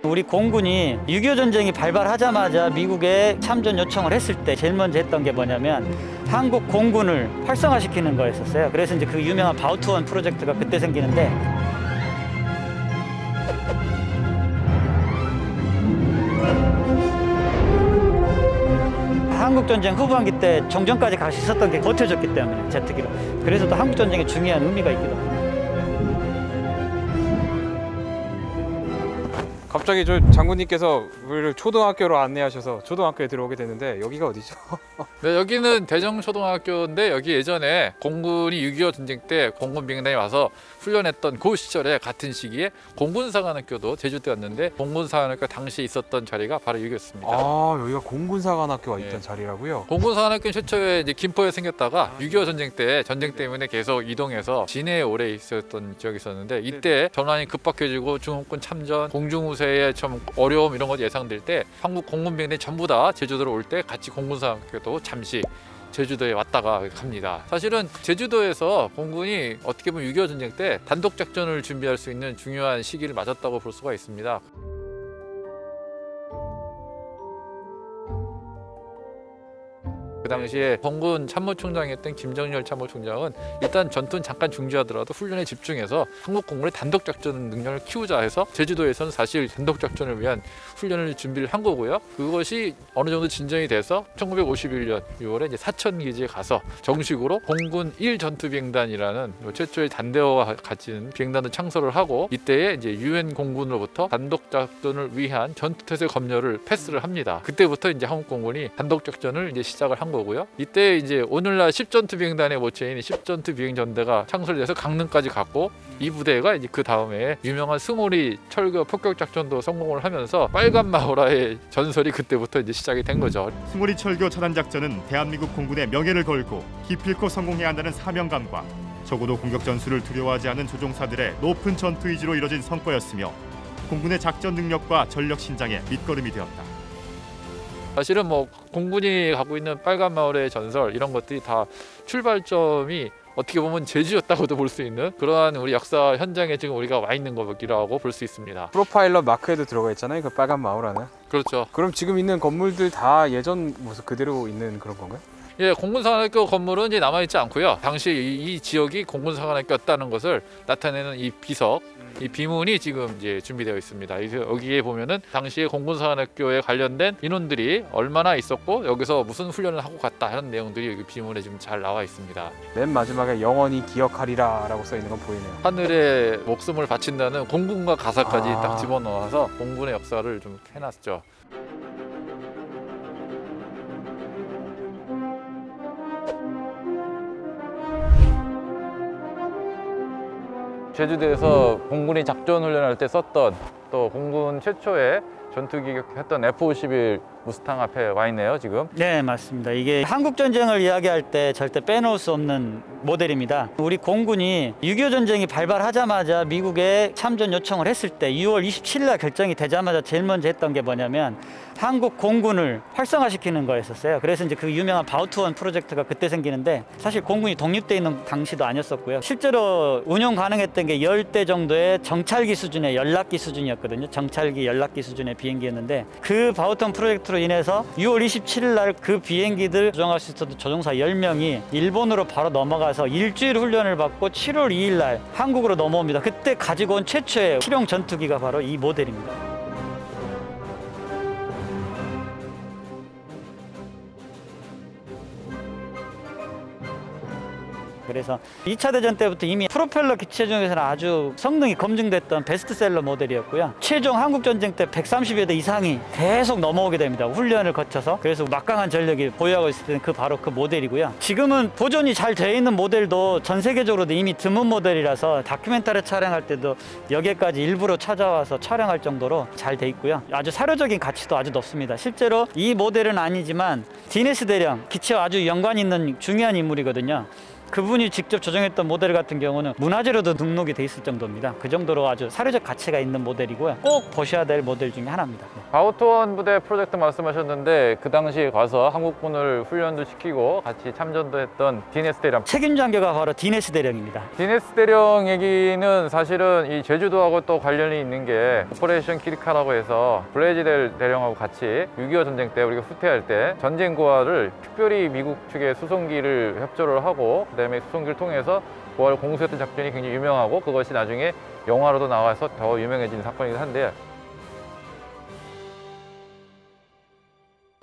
우리 공군이 6.25 전쟁이 발발하자마자 미국에 참전 요청을 했을 때 제일 먼저 했던 게 뭐냐면 한국 공군을 활성화시키는 거였었어요. 그래서 이제 그 유명한 바우투원 프로젝트가 그때 생기는데, 한국전쟁 후반기 때 정전까지 갈 수 있었던 게 버텨줬기 때문에, 제트기로. 그래서 또 한국전쟁에 중요한 의미가 있기도 합니다. 갑자기 저 장군님께서 우리를 초등학교로 안내하셔서 초등학교에 들어오게 됐는데, 여기가 어디죠? 네, 여기는 대정초등학교인데, 여기 예전에 공군이 6.25 전쟁 때 공군 비행단이 와서 훈련했던 그 시절에 같은 시기에 공군사관학교도 제주도였는데, 공군사관학교 당시에 있었던 자리가 바로 여기였습니다. 아, 여기가 공군사관학교가 있던 네. 자리라고요? 공군사관학교는 최초에 이제 김포에 생겼다가 6.25 전쟁 때 전쟁 때문에 계속 이동해서 진해에 오래 있었던 지역이 있었는데, 이때 전환이 급박해지고 중공군 참전, 공중우세의 좀 어려움 이런 것 예상될 때 한국 공군 비행단이 전부 다 제주도로 올 때 같이 공군사관학교도 잠시 제주도에 왔다가 갑니다. 사실은 제주도에서 공군이 어떻게 보면 6.25 전쟁 때 단독 작전을 준비할 수 있는 중요한 시기를 맞았다고 볼 수가 있습니다. 그 당시에 공군 참모총장이었던 김정열 참모총장은 일단 전투는 잠깐 중지하더라도 훈련에 집중해서 한국 공군의 단독 작전 능력을 키우자 해서 제주도에서는 사실 단독 작전을 위한 훈련을 준비를 한 거고요. 그것이 어느 정도 진전이 돼서 1951년 6월에 이제 사천기지에 가서 정식으로 공군 1전투비행단이라는 최초의 단대어가 가진 비행단을 창설을 하고, 이때에 이제 유엔 공군으로부터 단독 작전을 위한 전투태세 검열을 패스를 합니다. 그때부터 이제 한국 공군이 단독 작전을 이제 시작을 한 거고요. 이때 이제 오늘날 10전투 비행단의 모체인 10전투 비행전대가 창설돼서 강릉까지 갔고, 이 부대가 이제 그 다음에 유명한 승오리 철거 폭격 작전도 성공을 하면서 빨간 마우라의 전설이 그때부터 이제 시작이 된 거죠. 승오리 철교 차단 작전은 대한민국 공군의 명예를 걸고 기필코 성공해야 한다는 사명감과 적어도 공격 전술을 두려워하지 않은 조종사들의 높은 전투 의지로 이뤄진 성과였으며, 공군의 작전 능력과 전력 신장의 밑거름이 되었다. 사실은 뭐 공군이 갖고 있는 빨간 마을의 전설 이런 것들이 다 출발점이 어떻게 보면 제주였다고도 볼 수 있는 그러한 우리 역사 현장에 지금 우리가 와 있는 거라고 볼 수 있습니다. 프로파일러 마크에도 들어가 있잖아요, 그 빨간 마을 안에. 그렇죠. 그럼 지금 있는 건물들 다 예전 모습 그대로 있는 그런 건가요? 예, 공군사관학교 건물은 이제 남아있지 않고요. 당시 이 지역이 공군사관학교였다는 것을 나타내는 이 비석, 이 비문이 지금 이제 준비되어 있습니다. 여기에 보면은 당시에 공군사관학교에 관련된 인원들이 얼마나 있었고 여기서 무슨 훈련을 하고 갔다 하는 내용들이 여기 비문에 지금 잘 나와 있습니다. 맨 마지막에 영원히 기억하리라 라고 써 있는 건 보이네요. 하늘에 목숨을 바친다는 공군과 가사까지 딱 집어넣어서 공군의 역사를 좀 해놨죠. 제주도에서 공군이 작전 훈련할 때 썼던, 또 공군 최초의 전투기획했던 F-51 무스탕 앞에 와 있네요, 지금. 네, 맞습니다. 이게 한국전쟁을 이야기할 때 절대 빼놓을 수 없는 모델입니다. 우리 공군이 6.25 전쟁이 발발하자마자 미국에 참전 요청을 했을 때 6월 27일 날 결정이 되자마자 제일 먼저 했던 게 뭐냐면 한국 공군을 활성화시키는 거였었어요. 그래서 이제 그 유명한 바우투원 프로젝트가 그때 생기는데, 사실 공군이 독립돼 있는 당시도 아니었었고요. 실제로 운용 가능했던 게 10대 정도의 정찰기 수준의 연락기 수준이었거든요. 정찰기 연락기 수준의 비행기였는데, 그 바우투원 프로젝트로 인해서 6월 27일 날 그 비행기들 조종할 수 있었던 조종사 10명이 일본으로 바로 넘어가서 일주일 훈련을 받고 7월 2일 날 한국으로 넘어옵니다. 그때 가지고 온 최초의 실용 전투기가 바로 이 모델입니다. 그래서 2차 대전 때부터 이미 프로펠러 기체 중에서는 아주 성능이 검증됐던 베스트셀러 모델이었고요. 최종 한국전쟁 때 130여 대 이상이 계속 넘어오게 됩니다. 훈련을 거쳐서. 그래서 막강한 전력이 보유하고 있을 때는 바로 그 모델이고요. 지금은 보존이 잘 돼 있는 모델도 전 세계적으로도 이미 드문 모델이라서 다큐멘터리 촬영할 때도 여기까지 일부러 찾아와서 촬영할 정도로 잘 돼 있고요. 아주 사료적인 가치도 아주 높습니다. 실제로 이 모델은 아니지만 디네스 대령, 기체와 아주 연관 있는 중요한 인물이거든요. 그분이 직접 조정했던 모델 같은 경우는 문화재로도 등록이 돼 있을 정도입니다. 그 정도로 아주 사료적 가치가 있는 모델이고요. 꼭 보셔야 될 모델 중에 하나입니다. 네. 바우투원 부대 프로젝트 말씀하셨는데 그 당시에 가서 한국군을 훈련도 시키고 같이 참전도 했던 디네스 대령. 책임 장교가 바로 디네스 대령입니다. 디네스 대령 얘기는 사실은 이 제주도하고 또 관련이 있는 게 오퍼레이션 키리카라고 해서 블레이즈델 대령하고 같이 6.25 전쟁 때 우리가 후퇴할 때 전쟁 고아를 특별히 미국 측의 수송기를 협조를 하고 그다음에 수송기를 통해서 고아를 공수했던 작전이 굉장히 유명하고 그것이 나중에 영화로도 나와서 더 유명해진 사건이긴 한데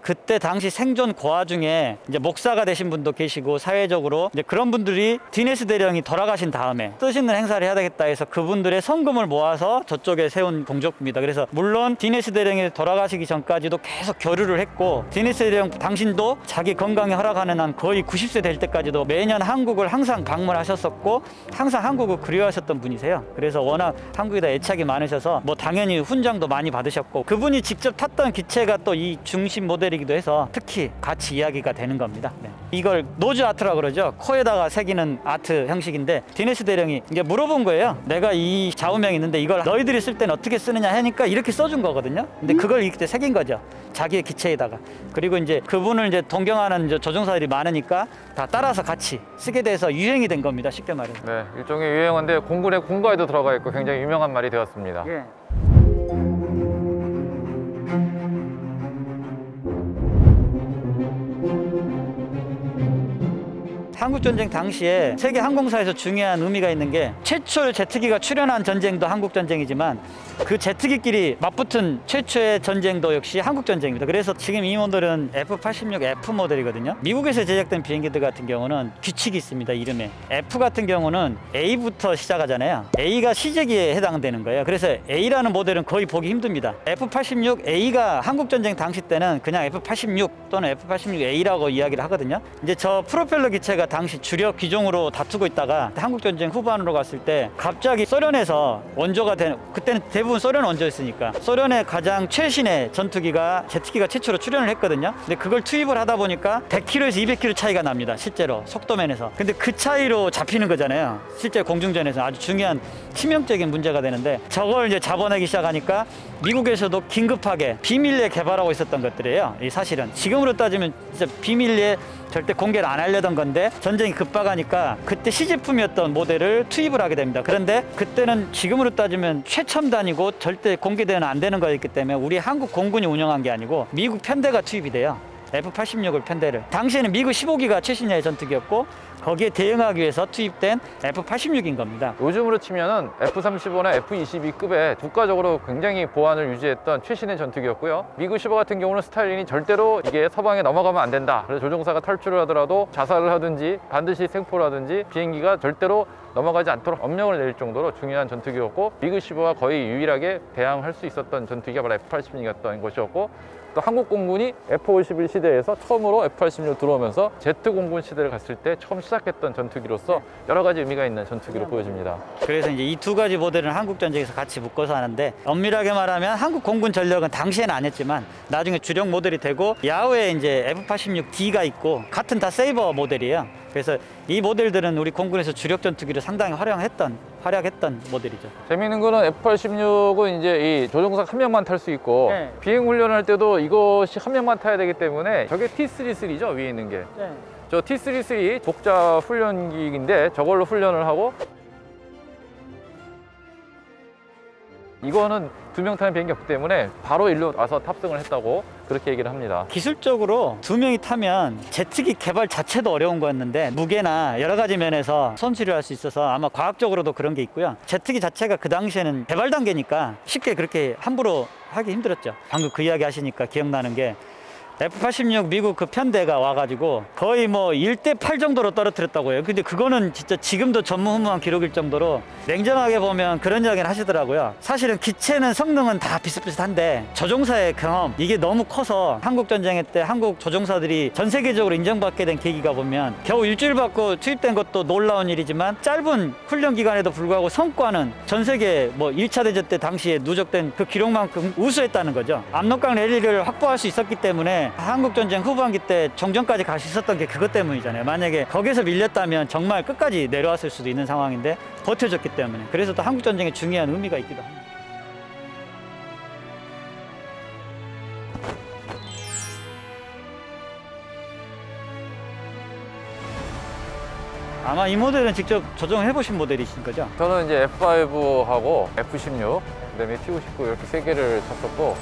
그때 당시 생존 고아 중에 이제 목사가 되신 분도 계시고 사회적으로 이제 그런 분들이 디네스 대령이 돌아가신 다음에 뜻있는 행사를 해야 되겠다 해서 그분들의 성금을 모아서 저쪽에 세운 공적부입니다. 그래서 물론 디네스 대령이 돌아가시기 전까지도 계속 교류를 했고 디네스 대령 당신도 자기 건강이 허락하는 한 거의 90세 될 때까지도 매년 한국을 항상 방문하셨었고 항상 한국을 그리워하셨던 분이세요. 그래서 워낙 한국에다 애착이 많으셔서 뭐 당연히 훈장도 많이 받으셨고 그분이 직접 탔던 기체가 또 이 중심 모델 이기도 해서 특히 같이 이야기가 되는 겁니다. 네. 이걸 노즈 아트라고 그러죠. 코에다가 새기는 아트 형식인데 디네스 대령이 이제 물어본 거예요. 내가 이 좌우명이 있는데 이걸 너희들이 쓸 때는 어떻게 쓰느냐 하니까 이렇게 써준 거거든요. 근데 그걸 이렇게 새긴 거죠. 자기의 기체에다가. 그리고 이제 그분을 이제 동경하는 이제 조종사들이 많으니까 다 따라서 같이 쓰게 돼서 유행이 된 겁니다. 쉽게 말해서. 네, 일종의 유행어인데 공군의 군가에도 들어가 있고 굉장히 유명한 말이 되었습니다. 예. 한국전쟁 당시에 세계 항공사에서 중요한 의미가 있는 게 최초의 제트기가 출현한 전쟁도 한국전쟁이지만 그 제트기끼리 맞붙은 최초의 전쟁도 역시 한국전쟁입니다. 그래서 지금 이 모델은 F-86F 모델이거든요. 미국에서 제작된 비행기들 같은 경우는 규칙이 있습니다. 이름에. F 같은 경우는 A부터 시작하잖아요. A가 시제기에 해당되는 거예요. 그래서 A라는 모델은 거의 보기 힘듭니다. F-86A가 한국전쟁 당시 때는 그냥 F-86 또는 F-86A라고 이야기를 하거든요. 이제 저 프로펠러 기체가 당시 주력 기종으로 다투고 있다가 한국전쟁 후반으로 갔을 때 갑자기 소련에서 원조가 된 그때는 대부분 소련 원조였으니까 소련의 가장 최신의 전투기가 제트기가 최초로 출현을 했거든요. 근데 그걸 투입을 하다 보니까 100km에서 200km 차이가 납니다. 실제로 속도면에서. 근데 그 차이로 잡히는 거잖아요. 실제 공중전에서 아주 중요한 치명적인 문제가 되는데 저걸 이제 잡아내기 시작하니까 미국에서도 긴급하게 비밀리에 개발하고 있었던 것들이에요. 이 사실은 지금으로 따지면 진짜 비밀리에 절대 공개를 안 하려던 건데 전쟁이 급박하니까 그때 시제품이었던 모델을 투입을 하게 됩니다. 그런데 그때는 지금으로 따지면 최첨단이고 절대 공개되면 안 되는 거였기 때문에 우리 한국 공군이 운영한 게 아니고 미국 편대가 투입이 돼요. F-86을 편대를. 당시에는 미국 15기가 최신의 전투기였고 거기에 대응하기 위해서 투입된 F-86인 겁니다. 요즘으로 치면은 F-35나 F-22급의 국가적으로 굉장히 보안을 유지했던 최신의 전투기였고요. 미국 15 같은 경우는 스탈린이 절대로 이게 서방에 넘어가면 안 된다. 그래서 조종사가 탈출을 하더라도 자살을 하든지 반드시 생포를 하든지 비행기가 절대로 넘어가지 않도록 엄명을 내릴 정도로 중요한 전투기였고 미국 15가 거의 유일하게 대항할 수 있었던 전투기가 바로 F-86이었던 것이었고 또 한국 공군이 F-51 시대에서 처음으로 F-86 들어오면서 제트 공군 시대를 갔을 때 처음 시작했던 전투기로서 여러 가지 의미가 있는 전투기로 보여집니다. 그래서 이제 이 두 가지 모델은 한국전쟁에서 같이 묶어서 하는데 엄밀하게 말하면 한국 공군 전력은 당시에는 안 했지만 나중에 주력 모델이 되고 야후에 이제 F-86D가 있고 같은 다 세이버 모델이에요. 그래서 이 모델들은 우리 공군에서 주력 전투기를 상당히 활약했던 모델이죠. 재미있는 거는 F-86은 이제 이 조종사 한 명만 탈 수 있고 네. 비행 훈련할 때도 이것이 한 명만 타야 되기 때문에 저게 T-33죠 위에 있는 게. 네. 저 T-33 독자 훈련기인데 저걸로 훈련을 하고 이거는 2명 타는 비행기 없기 때문에 바로 일로 와서 탑승을 했다고 그렇게 얘기를 합니다. 기술적으로 2명이 타면 제트기 개발 자체도 어려운 거였는데 무게나 여러 가지 면에서 손실을 할 수 있어서 아마 과학적으로도 그런 게 있고요. 제트기 자체가 그 당시에는 개발 단계니까 쉽게 그렇게 함부로 하기 힘들었죠. 방금 그 이야기 하시니까 기억나는 게 F-86 미국 그 편대가 와가지고 거의 뭐 1대8 정도로 떨어뜨렸다고 해요. 근데 그거는 진짜 지금도 전무후무한 기록일 정도로 냉정하게 보면 그런 이야기를 하시더라고요. 사실은 기체는 성능은 다 비슷비슷한데 조종사의 경험 이게 너무 커서 한국전쟁 때 한국 조종사들이 전 세계적으로 인정받게 된 계기가 보면 겨우 일주일 받고 투입된 것도 놀라운 일이지만 짧은 훈련 기간에도 불구하고 성과는 전 세계 뭐 1차 대전 때 당시에 누적된 그 기록만큼 우수했다는 거죠. 압록강 랠리를 확보할 수 있었기 때문에 때문에 한국전쟁 후반기 때 정전까지 갈 수 있었던 게 그것 때문이잖아요. 만약에 거기서 밀렸다면 정말 끝까지 내려왔을 수도 있는 상황인데 버텨줬기 때문에. 그래서 또 한국전쟁에 중요한 의미가 있기도 합니다. 아마 이 모델은 직접 조정을 해보신 모델이신 거죠? 저는 이제 F5하고 F16, 그다음에 T59 이렇게 세 개를 탔었고